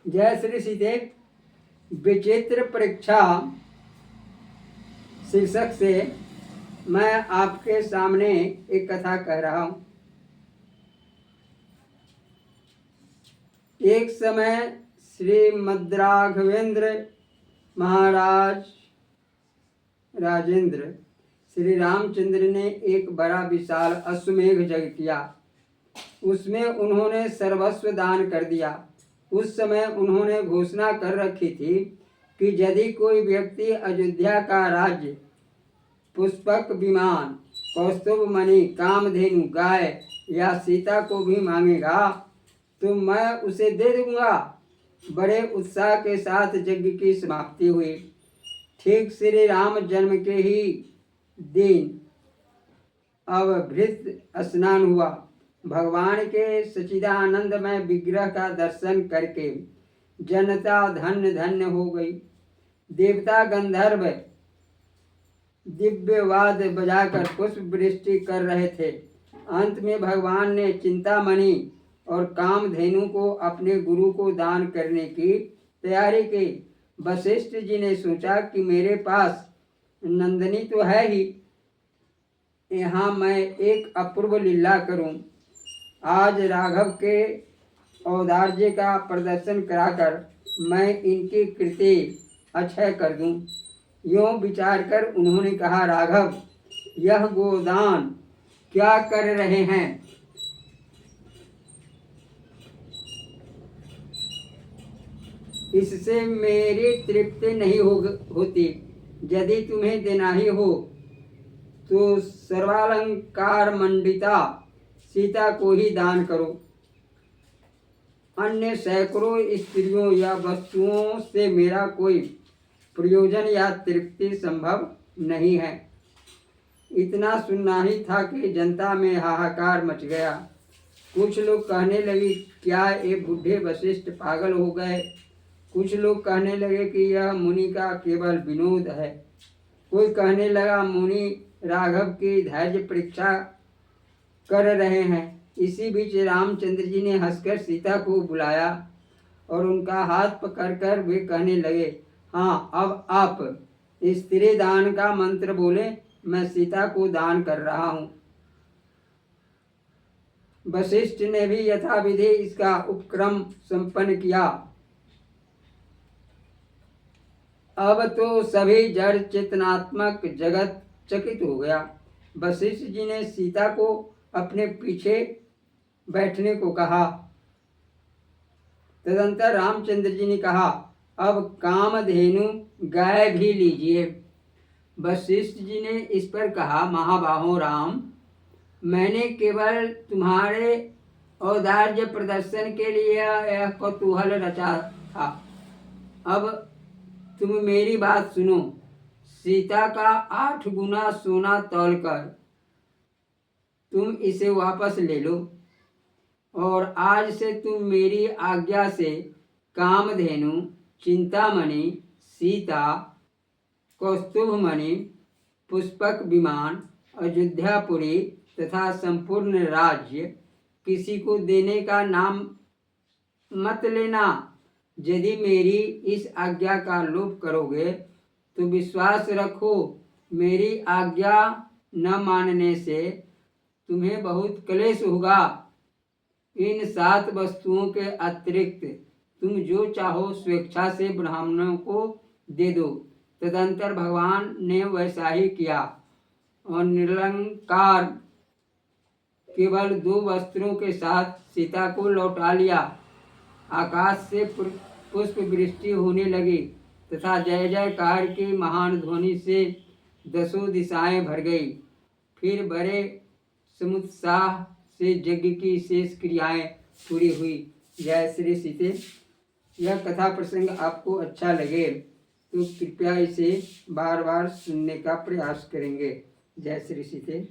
जय श्री सीते। विचित्र परीक्षा शीर्षक से मैं आपके सामने एक कथा कह रहा हूँ। एक समय श्री मद्राघवेंद्र महाराज राजेंद्र श्री रामचंद्र ने एक बड़ा विशाल अश्वमेघ यज्ञ किया। उसमें उन्होंने सर्वस्व दान कर दिया। उस समय उन्होंने घोषणा कर रखी थी कि यदि कोई व्यक्ति अयोध्या का राज्य, पुष्पक विमान, कौस्तुभ मणि, कामधेनु, गाय या सीता को भी मांगेगा तो मैं उसे दे दूंगा। बड़े उत्साह के साथ यज्ञ की समाप्ति हुई। ठीक श्री राम जन्म के ही दिन अवभृत स्नान हुआ। भगवान के सच्चिदानंदमय विग्रह का दर्शन करके जनता धन्य धन्य हो गई। देवता गंधर्व दिव्य वाद बजाकर पुष्प वृष्टि कर रहे थे। अंत में भगवान ने चिंतामणि और कामधेनु को अपने गुरु को दान करने की तैयारी की। वशिष्ठ जी ने सोचा कि मेरे पास नंदनी तो है ही, यहाँ मैं एक अपूर्व लीला करूं। आज राघव के औदार्य का प्रदर्शन कराकर मैं इनकी कृति अक्षय कर दूं। यूँ विचार कर उन्होंने कहा, राघव, यह गोदान क्या कर रहे हैं? इससे मेरी तृप्ति नहीं होती। यदि तुम्हें देना ही हो तो सर्वालंकार मंडिता सीता को ही दान करो। अन्य सैकड़ों स्त्रियों या वस्तुओं से मेरा कोई प्रयोजन या तृप्ति संभव नहीं है। इतना सुनना ही था कि जनता में हाहाकार मच गया। कुछ लोग कहने लगे, क्या ये बूढ़े वशिष्ठ पागल हो गए? कुछ लोग कहने लगे कि यह मुनि का केवल विनोद है। कोई कहने लगा, मुनि राघव की धैर्य परीक्षा कर रहे हैं। इसी बीच रामचंद्र जी ने हंसकर सीता को बुलाया और उनका हाथ पकड़कर वे कहने लगे, हाँ, अब आप स्त्री दान का मंत्र बोले, मैं सीता को दान कर रहा हूँ। वशिष्ठ ने भी यथाविधि इसका उपक्रम संपन्न किया। अब तो सभी जड़ चेतनात्मक जगत चकित हो गया। वशिष्ठ जी ने सीता को अपने पीछे बैठने को कहा। तदंतर रामचंद्र जी ने कहा, अब कामधेनु गाय भी लीजिए। वशिष्ठ जी ने इस पर कहा, महाबाहो राम, मैंने केवल तुम्हारे औदार्य प्रदर्शन के लिए यह कौतूहल रचा था। अब तुम मेरी बात सुनो। सीता का 8 गुना सोना तौलकर तुम इसे वापस ले लो और आज से तुम मेरी आज्ञा से कामधेनु, चिंतामणि, सीता, कौस्तुभमणि, पुष्पक विमान, अयोध्यापुरी तथा संपूर्ण राज्य किसी को देने का नाम मत लेना। यदि मेरी इस आज्ञा का लोप करोगे तो विश्वास रखो, मेरी आज्ञा न मानने से तुम्हें बहुत क्लेश होगा। इन 7 वस्तुओं के अतिरिक्त तुम जो चाहो स्वेच्छा से ब्राह्मणों को दे दो। तदंतर भगवान ने वैसा ही किया और निरलंकार केवल 2 वस्त्रों के साथ सीता को लौटा लिया। आकाश से पुष्प वृष्टि होने लगी तथा जय जयकार की महान ध्वनि से 10 दिशाएं भर गई। फिर बड़े समुत्साह से यज्ञ की शेष क्रियाएं पूरी हुई। जय श्री सीते। यह कथा प्रसंग आपको अच्छा लगे तो कृपया इसे बार बार सुनने का प्रयास करेंगे। जय श्री सीते।